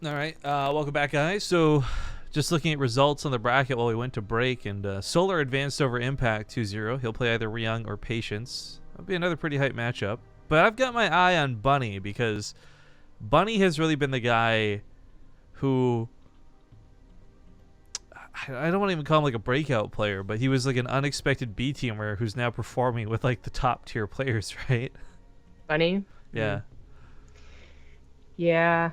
All right, welcome back, guys. So, just looking at results on the bracket while we went to break, and Solar advanced over Impact 2-0. He'll play either Ryung or Patience. That'll be another pretty hype matchup. But I've got my eye on Bunny because Bunny has really been the guy who... I don't want to even call him like a breakout player, but he was like an unexpected B-teamer who's now performing with like the top tier players, right? Bunny? Yeah. Yeah.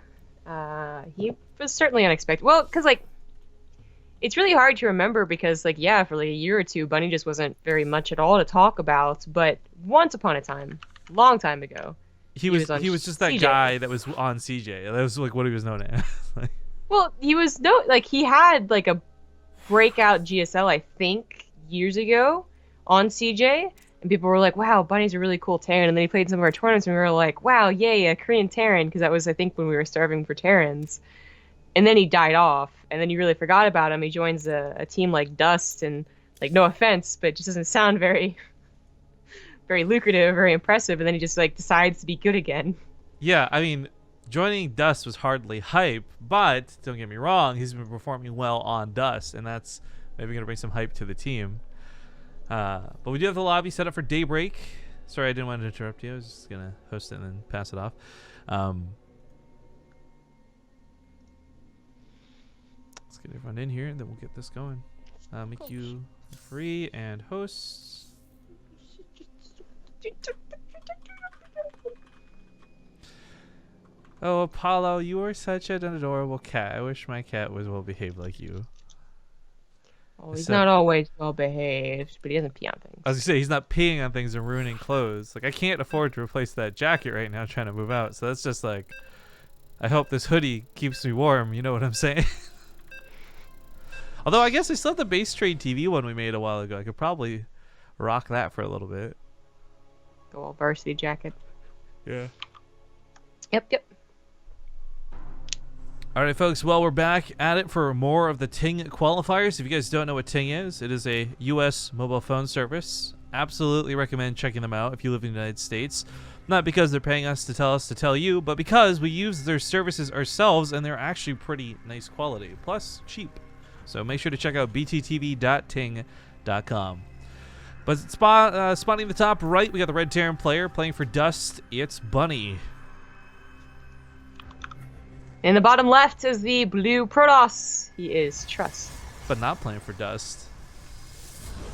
He was certainly unexpected. Well, because, like, it's really hard to remember because, like, yeah, for like a year or two, Bunny just wasn't very much at all to talk about. But once upon a time, long time ago, he was just that CJ. guy that was on CJ. That was like what he was known as. Like, Well, he had like a breakout GSL, I think, years ago on CJ, and people were like, "Wow, Bunny's a really cool Terran." And then he played some of our tournaments, and we were like, "Wow, yay, a Korean Terran," because that was, I think, when we were starving for Terrans. And then he died off, and then you really forgot about him. He joins a team like trusT, and like, no offense, but it just doesn't sound very, very lucrative, very impressive. And then he just like decides to be good again. yeah, I mean, joining trusT was hardly hype, but don't get me wrong, he's been performing well on trusT, and that's maybe gonna bring some hype to the team. But we do have the lobby set up for Daybreak. Sorry, I didn't want to interrupt you. I was just gonna host it and then pass it off. Let's get everyone in here, and then we'll get this going. Make you free and hosts. Oh, Apollo, you are such an adorable cat. I wish my cat was well behaved like you. Oh, he's not always well behaved, but he doesn't pee on things. I was gonna say, he's not peeing on things and ruining clothes. Like, I can't afford to replace that jacket right now trying to move out. So that's just like, I hope this hoodie keeps me warm. You know what I'm saying? Although I guess I still have the BaseTradeTV one we made a while ago. I could probably rock that for a little bit. The old varsity jacket. Yeah. Yep. All right, folks. Well, we're back at it for more of the TING qualifiers. If you guys don't know what TING is, it is a U.S. mobile phone service. Absolutely recommend checking them out if you live in the United States. Not because they're paying us to tell you, but because we use their services ourselves, and they're actually pretty nice quality, plus cheap. So make sure to check out bttv.ting.com. But spotting the top right, we got the red Terran player playing for trusT. It's Bunny. In the bottom left is the blue Protoss. He is trusT. But not playing for trusT.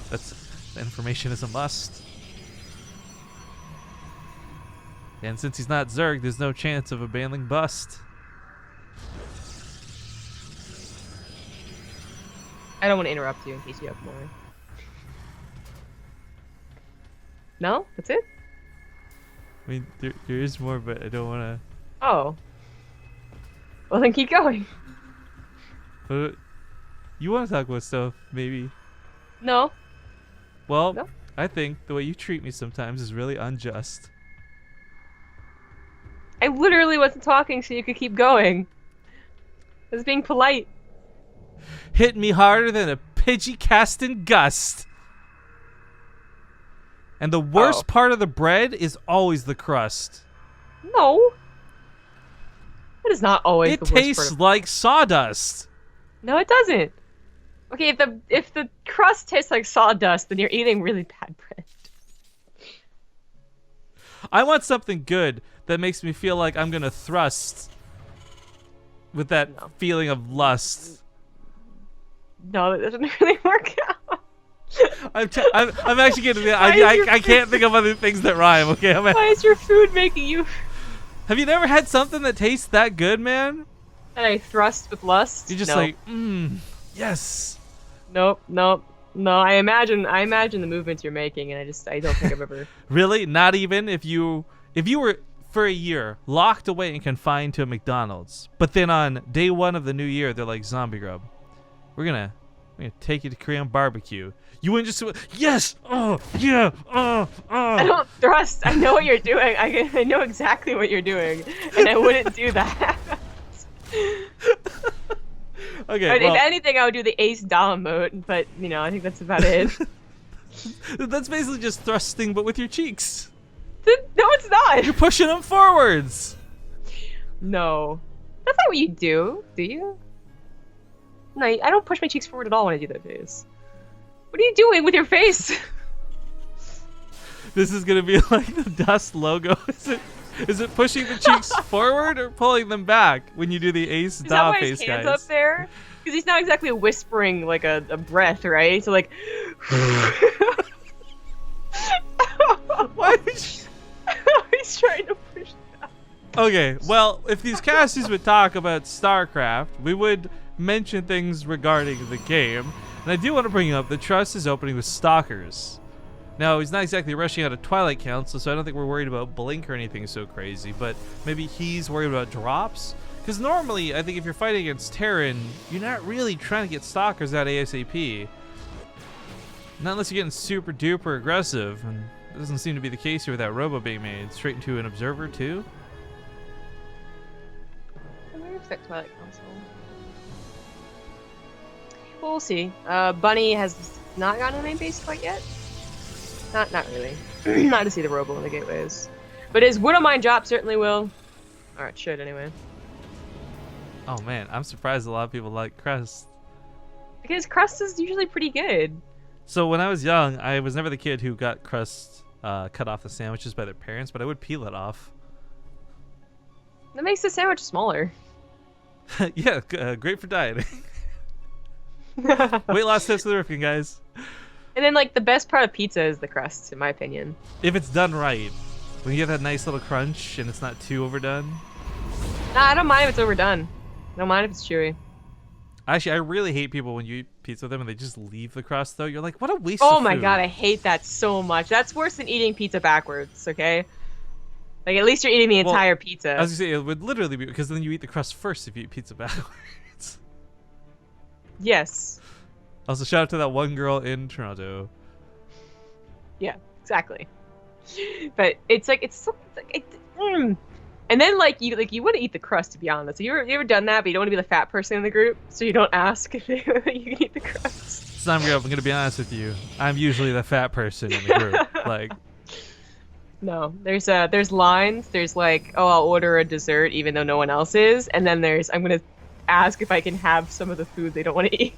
The information is a must. And since he's not Zerg, there's no chance of a banning bust. I don't want to interrupt you in case you have more. No? That's it? I mean, there is more, but I don't want to... Oh. Well, then keep going. But you want to talk about stuff, maybe. No. Well, No. I think the way you treat me sometimes is really unjust. I literally wasn't talking so you could keep going. I was being polite. Hit me harder than a Pidgey casting gust. And the worst part of the bread is always the crust. No. That is not always It the worst part tastes of... like sawdust. No, it doesn't. Okay, if the crust tastes like sawdust, then you're eating really bad bread. I want something good that makes me feel like I'm gonna thrust with that feeling of lust. No, that doesn't really work out. I'm actually getting. I can't think of other things that rhyme. Okay, why is your food making you? Have you never had something that tastes that good, man? And I thrust with lust. You're just like, yes. Nope. No. I imagine the movements you're making, and I don't think I've ever. Really? Not even if you were for a year locked away and confined to a McDonald's, but then on day one of the new year they're like, zombie grub, we're gonna take you to Korean barbecue. You wouldn't just yes, oh yeah, I don't thrust. I know what you're doing. I know exactly what you're doing, and I wouldn't do that. Okay. But well, if anything, I would do the Ace Dom mode, but I think that's about it. That's basically just thrusting, but with your cheeks. No, it's not. You're pushing them forwards. No. That's not what you do you? No, I don't push my cheeks forward at all when I do that face. What are you doing with your face? This is gonna be like the Dust logo. Is it pushing the cheeks forward or pulling them back when you do the Ace Da face, his hands guys? up there? Because he's not exactly whispering like a breath, right? So like. Why would you... He's trying to push that. Okay, well, if these casters would talk about StarCraft, we would mention things regarding the game. And I do want to bring up that trusT is opening with Stalkers. Now, he's not exactly rushing out of Twilight Council, so I don't think we're worried about Blink or anything so crazy, but maybe he's worried about drops? Because normally, I think if you're fighting against Terran, you're not really trying to get Stalkers out ASAP. Not unless you're getting super duper aggressive, and it doesn't seem to be the case here with that Robo being made. Straight into an Observer, too? I wonder if that Twilight Council. Well, we'll see. Bunny has not gotten a main base quite yet. Not really. Not to see the Robo in the gateways. But his Widow Mine drop certainly will. Or it should, anyway. Oh, man. I'm surprised a lot of people like crust. Because crust is usually pretty good. So when I was young, I was never the kid who got crust cut off the sandwiches by their parents, but I would peel it off. That makes the sandwich smaller. Yeah, great for dieting. Weight loss tips for the Rifkin, guys. And then, like, the best part of pizza is the crust, in my opinion. If it's done right. When you get that nice little crunch and it's not too overdone. Nah, I don't mind if it's overdone. I don't mind if it's chewy. Actually, I really hate people when you eat pizza with them and they just leave the crust, though. You're like, what a waste of Oh food. my god, I hate that so much. That's worse than eating pizza backwards, okay? Like, at least you're eating the entire pizza. I was going to say, it would literally be, because then you eat the crust first if you eat pizza backwards. Yes. Also, shout out to that one girl in Toronto. Yeah, exactly. But it's like, And then, like you want to eat the crust, to be honest. You ever done that, but you don't want to be the fat person in the group, so you don't ask if you can eat the crust. It's not real. I'm going to be honest with you. I'm usually the fat person in the group. Like, no, there's lines. There's like, oh, I'll order a dessert even though no one else is, and then there's I'm gonna ask if I can have some of the food they don't want to eat.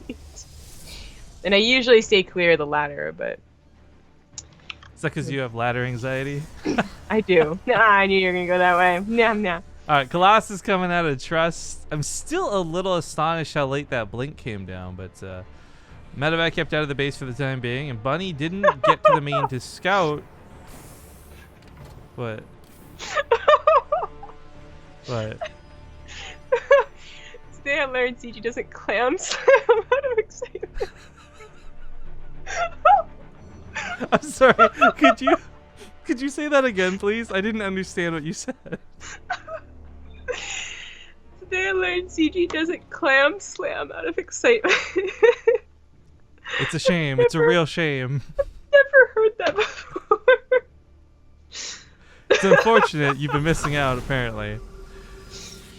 And I usually stay clear of the latter, but is that because you have ladder anxiety? I do. Nah, I knew you were gonna go that way. Nah. All right, Colossus coming out of trusT. I'm still a little astonished how late that blink came down, but Medevac kept out of the base for the time being, and Bunny didn't get to the main to scout. What? What? Today I learned CG doesn't clam slam out of excitement. I'm sorry. Could you say that again, please? I didn't understand what you said. Today I learned CG doesn't clam slam out of excitement. It's a shame. It's a real shame. I've never heard that before. It's unfortunate. You've been missing out, apparently.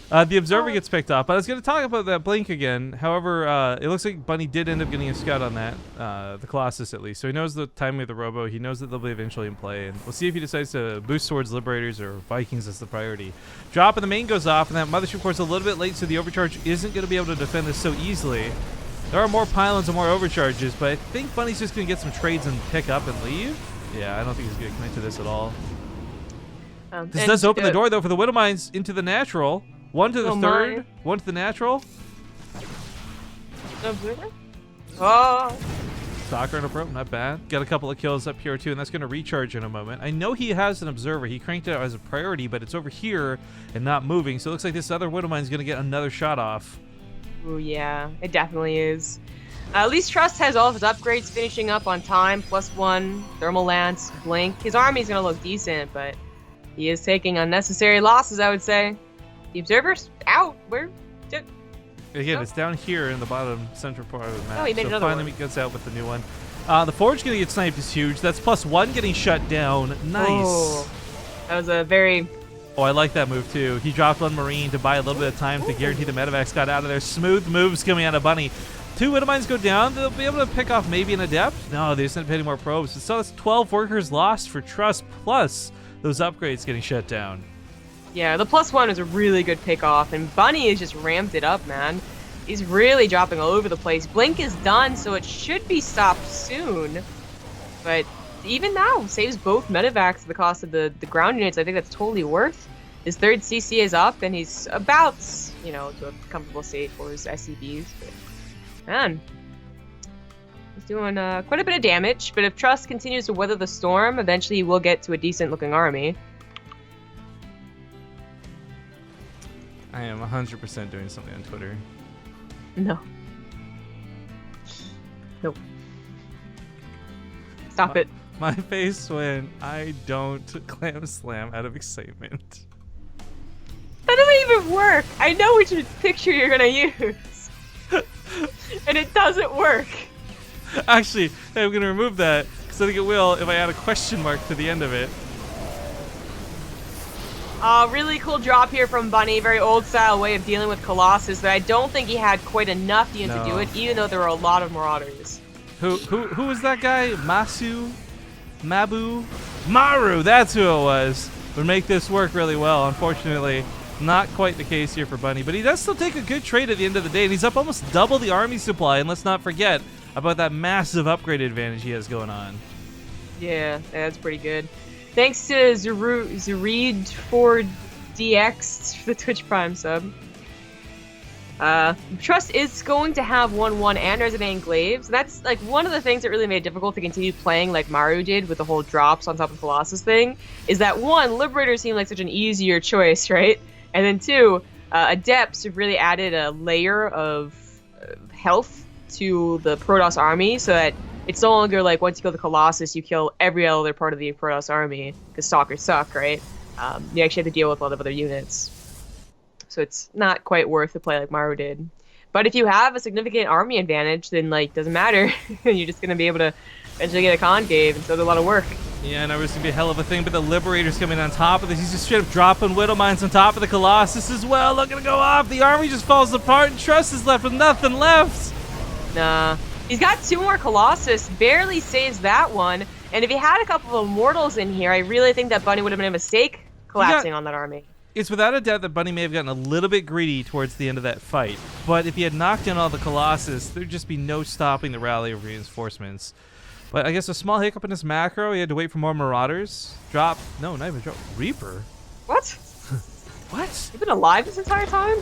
The Observer gets picked up. I was going to talk about that blink again. However, it looks like Bunny did end up getting a scout on that, the Colossus at least. So he knows the timing of the Robo. He knows that they'll be eventually in play. And we'll see if he decides to boost towards Liberators or Vikings as the priority. Drop in the main goes off, and that Mothership Core's a little bit late, so the Overcharge isn't going to be able to defend this so easily. There are more pylons and more overcharges, but I think Bunny's just going to get some trades and pick up and leave. Yeah, I don't think he's going to commit to this at all. This does open the door, though, for the Widow Mines into the natural. One to the third, one to the natural. Observer? Oh. Stalker and a probe, not bad. Got a couple of kills up here, too, and that's going to recharge in a moment. I know he has an Observer. He cranked it out as a priority, but it's over here and not moving, so it looks like this other Widow Mine's going to get another shot off. Ooh, yeah, it definitely is. At least trusT has all of his upgrades finishing up on time. +1, Thermal Lance, Blink. His army's going to look decent, but he is taking unnecessary losses, I would say. The Observer's out. Where? Again, it's down here in the bottom central part of the map. Oh, he made another finally one. he gets out with the new one. The Forge going to get sniped is huge. That's +1 getting shut down. Nice. Oh, that was a very... Oh, I like that move, too. He dropped one Marine to buy a little bit of time to guarantee the Medevacs got out of there. Smooth moves coming out of Bunny. 2 Widow Mines go down. They'll be able to pick off maybe an Adept. No, they just end up hitting more probes. So that's 12 workers lost for trusT, plus those upgrades getting shut down. Yeah, the +1 is a really good pick off, and Bunny has just ramped it up, man. He's really dropping all over the place. Blink is done, so it should be stopped soon. But even now, saves both medevacs at the cost of the ground units. I think that's totally worth. His third CC is up, and he's about, you know, to a comfortable state for his SCBs. But, man, he's doing quite a bit of damage. But if trusT continues to weather the storm, eventually he will get to a decent-looking army. I am 100% doing something on Twitter. No. Nope. Stop it. My face when I don't clam slam out of excitement. That doesn't even work. I know which picture you're gonna use. And it doesn't work. Actually, I'm gonna remove that because I think it will if I add a question mark to the end of it. Really cool drop here from Bunny. Very old style way of dealing with Colossus, but I don't think he had quite enough units to do it, even though there were a lot of Marauders. Who was that guy? Maru, that's who it was. Would make this work really well. Unfortunately, not quite the case here for Bunny, but he does still take a good trade at the end of the day, and he's up almost double the army supply, and let's not forget about that massive upgrade advantage he has going on. Yeah, that's pretty good. Thanks to Zereed4DX for the Twitch Prime sub. trusT is going to have 1-1 and Resident Enclaves. That's like one of the things that really made it difficult to continue playing like Maru did with the whole drops on top of Colossus thing. Is that one, Liberator seemed like such an easier choice, right? And then two, Adepts have really added a layer of health to the Protoss army so that it's no longer like once you kill the Colossus, you kill every other part of the Protoss army, because Stalkers suck, right? You actually have to deal with a lot of other units. So it's not quite worth the play like Maru did. But if you have a significant army advantage, then like doesn't matter. You're just gonna be able to eventually get a concave, and so there's a lot of work. Yeah, and it's gonna be a hell of a thing, but the Liberator's coming on top of this. He's just straight up dropping Widow Mines on top of the Colossus as well. Not gonna go off. The army just falls apart, and trusT is left with nothing left. Nah. He's got 2 more Colossus, barely saves that one. And if he had a couple of Immortals in here, I really think that Bunny would have been a mistake collapsing on that army. It's without a doubt that Bunny may have gotten a little bit greedy towards the end of that fight. But if he had knocked down all the Colossus, there'd just be no stopping the rally of reinforcements. But I guess a small hiccup in his macro. He had to wait for more Marauders. Drop. No, not even drop. Reaper? What? What? You've been alive this entire time?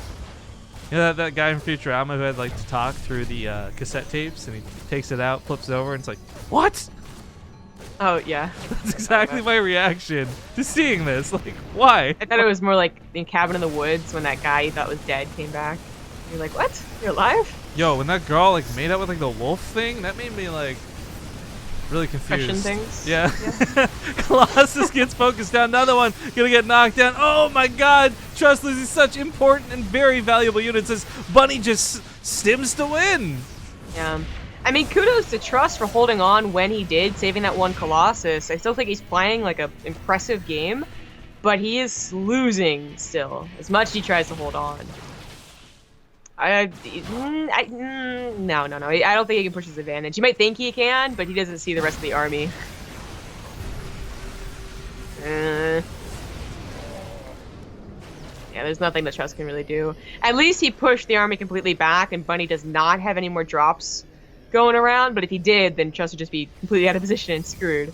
You know that guy from Futurama who had like to talk through the cassette tapes, and he takes it out, flips over, and it's like, what? Oh, yeah. That's exactly my reaction to seeing this. Like, why? I thought it was more like in Cabin in the Woods when that guy you thought was dead came back. You're like, what? You're alive? Yo, when that girl like made out with like the wolf thing, that made me like really confused. Question things. Yeah. Colossus gets focused down. Another one gonna get knocked down. Oh my god! trusT loses such important and very valuable units as Bunny just stims to win. Yeah. I mean, kudos to trusT for holding on when he did, saving that one Colossus. I still think he's playing like an impressive game, but he is losing still, as much as he tries to hold on. No. I don't think he can push his advantage. You might think he can, but he doesn't see the rest of the army. Yeah, there's nothing that trusT can really do. At least he pushed the army completely back, and Bunny does not have any more drops going around, but if he did, then trusT would just be completely out of position and screwed.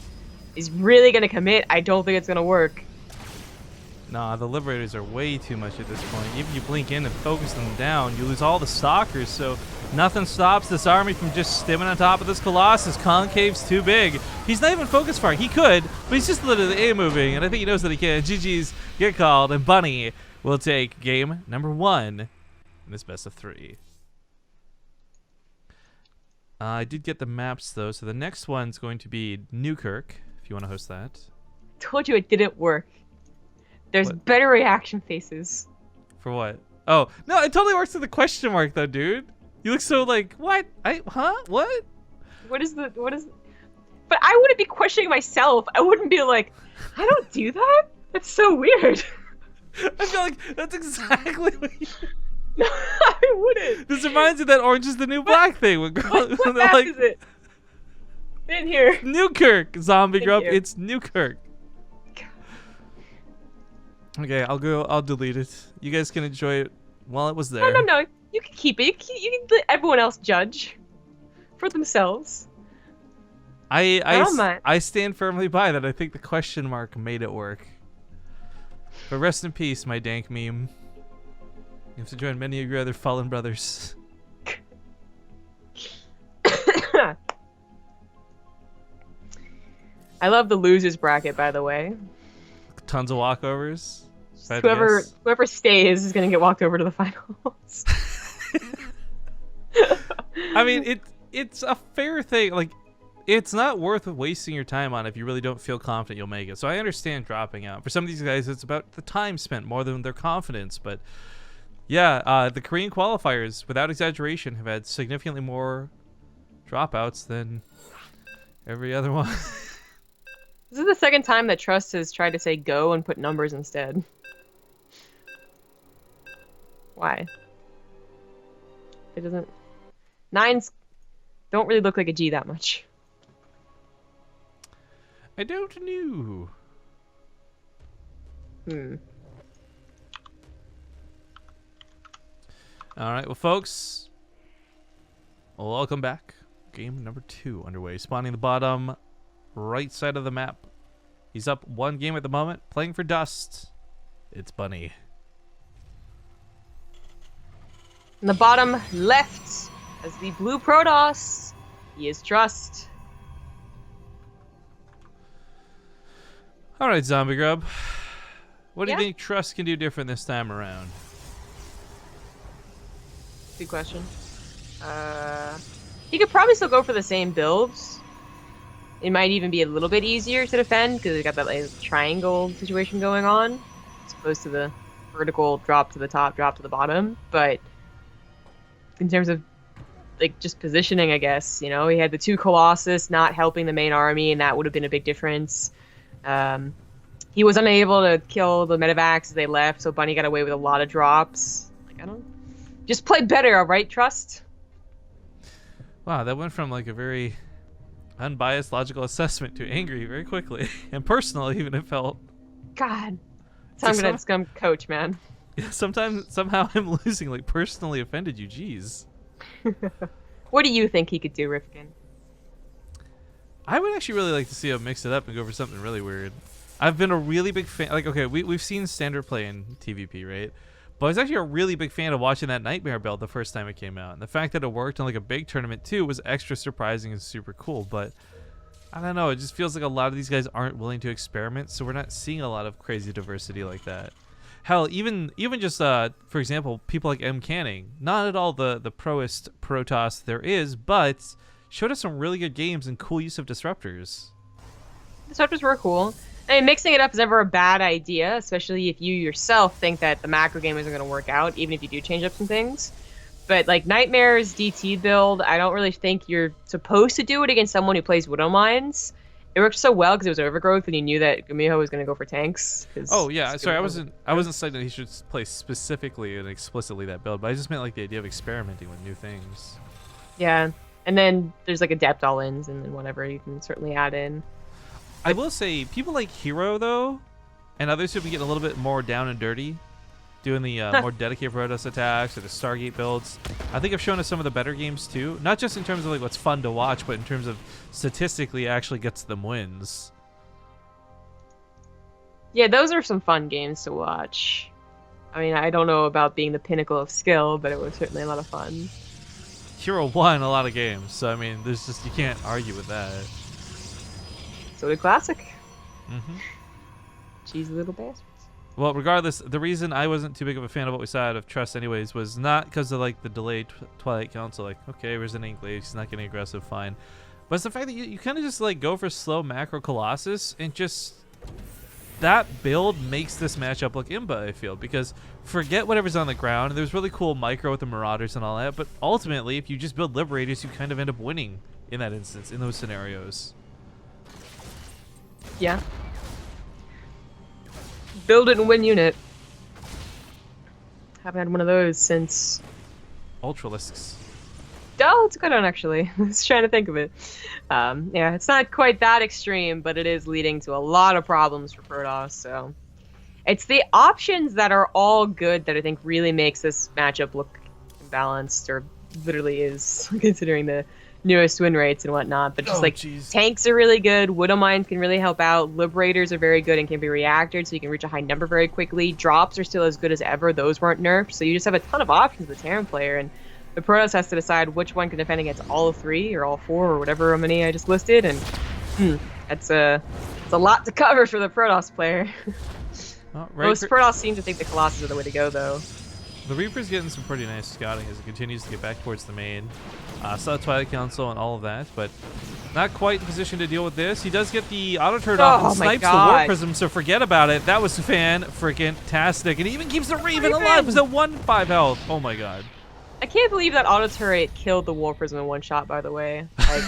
He's really going to commit. I don't think it's going to work. Nah, the Liberators are way too much at this point. Even if you blink in and focus them down, you lose all the Stalkers, so nothing stops this army from just stimming on top of this Colossus. Concave's too big. He's not even focused far. He could, but he's just literally A-moving, and I think he knows that he can. GG's get called, and Bunny will take game number 1 in this best of 3. I did get the maps, though, so the next one's going to be Newkirk, if you want to host that. Told you it didn't work. There's better reaction faces. For what? Oh, no, it totally works with the question mark, though, dude. You look so like, what? What? What is... But I wouldn't be questioning myself. I wouldn't be like, I don't do that? That's so weird. I feel like that's exactly what you... No, I wouldn't. This reminds me of that Orange is the New Black thing. What map like, is it? In here. Newkirk, zombie In grub. here. It's Newkirk. Okay, I'll delete it. You guys can enjoy it while it was there. No. You can keep it. You can let everyone else judge for themselves. I stand firmly by that. I think the question mark made it work. But rest in peace, my dank meme. You have to join many of your other fallen brothers. I love the losers bracket, by the way. Tons of walkovers. Whoever stays is gonna get walked over to the finals. I mean, it's a fair thing. Like, it's not worth wasting your time on if you really don't feel confident you'll make it. So I understand dropping out. For some of these guys, it's about the time spent more than their confidence. But yeah, the Korean qualifiers, without exaggeration, have had significantly more dropouts than every other one. This is the second time that trusT has tried to say go and put numbers instead. Why? It doesn't... Nines don't really look like a G that much. I don't know. Alright, well, folks, welcome back. Game number 2 underway. Spawning the bottom right side of the map. He's up 1 game at the moment, playing for trusT. It's Bunny. In the bottom left, as the blue Protoss, he is trusT. Alright, Zombie Grub. What do you Yeah? think trusT can do different this time around? Good question. He could probably still go for the same builds. It might even be a little bit easier to defend because they got that like, triangle situation going on, as opposed to the vertical drop to the top, drop to the bottom. But in terms of like just positioning, I guess, you know, he had the 2 Colossus not helping the main army, and that would have been a big difference. He was unable to kill the medevacs as they left, so Bunny got away with a lot of drops. Like, I don't just play better, all right, trusT? Wow, that went from like a very unbiased logical assessment to angry very quickly. And personal, even it felt. God. So I'm gonna scum coach, man. Yeah, somehow I'm losing, like, personally offended you. Jeez. What do you think he could do, Rifkin? I would actually really like to see him mix it up and go for something really weird. I've been a really big fan. Like, okay, we've seen standard play in TVP, right? But I was actually a really big fan of watching that Nightmare build the first time it came out. And the fact that it worked in like a big tournament too was extra surprising and super cool. But I don't know, it just feels like a lot of these guys aren't willing to experiment, so we're not seeing a lot of crazy diversity like that. Hell, even just for example, people like M. Canning, not at all the proest Protoss there is, but showed us some really good games and cool use of disruptors. Disruptors were cool. I mean, mixing it up is never a bad idea, especially if you yourself think that the macro game isn't going to work out, even if you do change up some things. But like Nightmare's DT build, I don't really think you're supposed to do it against someone who plays Widow Mines. It worked so well because it was Overgrowth, and you knew that Gumiho was going to go for tanks. Oh yeah, sorry, I wasn't saying that he should play specifically and explicitly that build, but I just meant like the idea of experimenting with new things. Yeah, and then there's like adept all-ins and then whatever you can certainly add in. I will say, people like Hero, though, and others who've been getting a little bit more down and dirty, doing the more dedicated Protoss attacks or the Stargate builds, I think have shown us some of the better games, too. Not just in terms of like what's fun to watch, but in terms of statistically actually gets them wins. Yeah, those are some fun games to watch. I mean, I don't know about being the pinnacle of skill, but it was certainly a lot of fun. Hero won a lot of games, so I mean, there's just, you can't argue with that. So did Classic. Mm-hmm. Cheesy little bastards. Well, regardless, the reason I wasn't too big of a fan of what we saw out of trusT anyways was not because of like the delayed Twilight Council, like, okay, Resident English, he's not getting aggressive, fine. But it's the fact that you kind of just like go for slow macro Colossus and just that build makes this matchup look imba, I feel, because forget whatever's on the ground. There's really cool micro with the Marauders and all that, but ultimately, if you just build Liberators, you kind of end up winning in that instance, in those scenarios. Yeah. Build it and win unit. Haven't had one of those since... Ultralisks. Oh, it's a good one, actually. I was trying to think of it. Yeah, it's not quite that extreme, but it is leading to a lot of problems for Protoss, so... It's the options that are all good that I think really makes this matchup look balanced, or literally is, considering the newest win rates and whatnot. But just tanks are really good. Widow Mines can really help out. Liberators are very good and can be reactored, so you can reach a high number very quickly. Drops are still as good as ever. Those weren't nerfed, so you just have a ton of options with the Terran player, and the Protoss has to decide which one can defend against all 3 or all 4 or whatever many I just listed, and it's a lot to cover for the Protoss player. Most Protoss seem to think the Colossus are the way to go, though. The Reaper's getting some pretty nice scouting as it continues to get back towards the main. Saw the Twilight Council and all of that, but not quite in position to deal with this. He does get the auto turret off and snipes the War Prism, so forget about it. That was fan-freaking-tastic, and he even keeps the Raven alive. It was at 1-5 health. Oh my god. I can't believe that auto turret killed the War Prism in one shot, by the way. Like,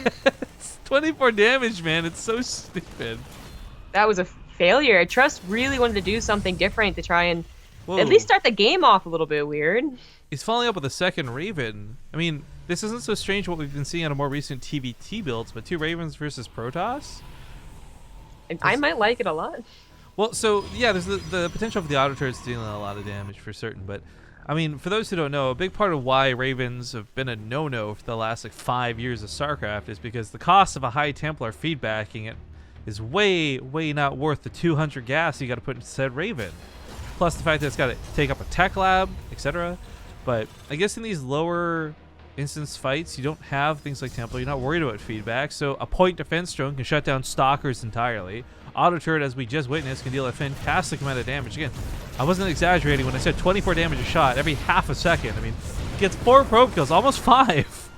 it's 24 damage, man. It's so stupid. That was a failure. trusT really wanted to do something different to try and at least start the game off a little bit weird. He's following up with a second Raven. I mean, this isn't so strange what we've been seeing on a more recent TvT builds, but 2 Ravens versus Protoss? I might like it a lot. Well, so, yeah, there's the potential for the auto turrets dealing a lot of damage for certain, but I mean, for those who don't know, a big part of why Ravens have been a no-no for the last 5 years of StarCraft is because the cost of a high Templar feedbacking it is way, way not worth the 200 gas you got to put into said Raven. Plus the fact that it's got to take up a tech lab, etc. But I guess in these lower instance fights, you don't have things like Templar. You're not worried about feedback, so a point defense drone can shut down stalkers entirely. Auto turret, as we just witnessed, can deal a fantastic amount of damage. Again, I wasn't exaggerating when I said 24 damage a shot every half a second. I mean, it gets 4 probe kills, almost 5.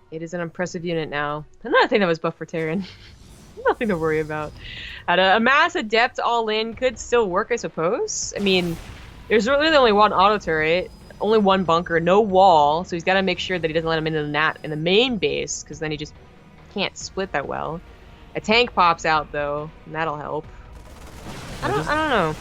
It is an impressive unit now. Another thing that was buffed for Terran. Nothing to worry about. At a mass adept all in could still work, I suppose. I mean, there's really only one auto turret, only one bunker, no wall, so he's got to make sure that he doesn't let him into the nat in the main base, because then he just can't split that well. A tank pops out though, and that'll help. I don't know.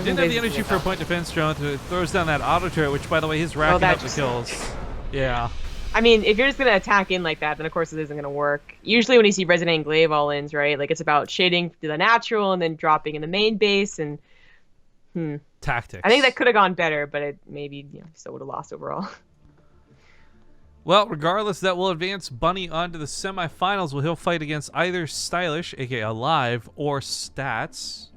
Didn't have the energy for a point defense drone to throws down that auto turret, which by the way he's racking up the kills. Yeah. I mean, if you're just gonna attack in like that, then of course it isn't gonna work. Usually when you see Resident Glaive all-ins, right? Like it's about shading to the natural and then dropping in the main base and tactics. I think that could have gone better, but it maybe still would have lost overall. Well, regardless, that will advance Bunny onto the semifinals, where he'll fight against either Stylish, aka Alive, or Stats,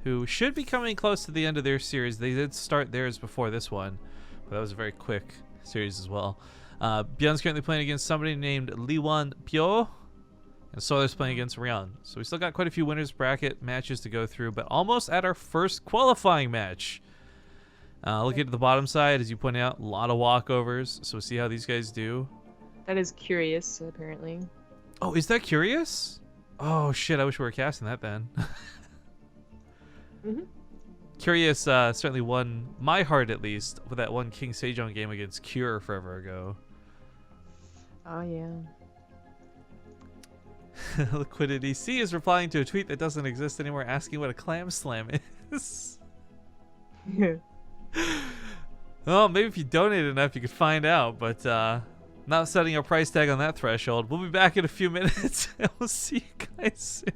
who should be coming close to the end of their series. They did start theirs before this one, but that was a very quick series as well. Bjorn's currently playing against somebody named Liwan Pyo, and Solar's playing against Ryan. So we still got quite a few winners bracket matches to go through, but almost at our first qualifying match. Looking at the bottom side, as you point out, a lot of walkovers. So we'll see how these guys do. That is curious, apparently. Oh, is that curious? Oh, shit. I wish we were casting that then. Curious certainly won my heart, at least, with that one King Sejong game against Cure forever ago. Oh, yeah. Liquidity C is replying to a tweet that doesn't exist anymore, asking what a clam slam is. Well, maybe if you donate enough, you could find out, but not setting a price tag on that threshold. We'll be back in a few minutes, and we'll see you guys soon.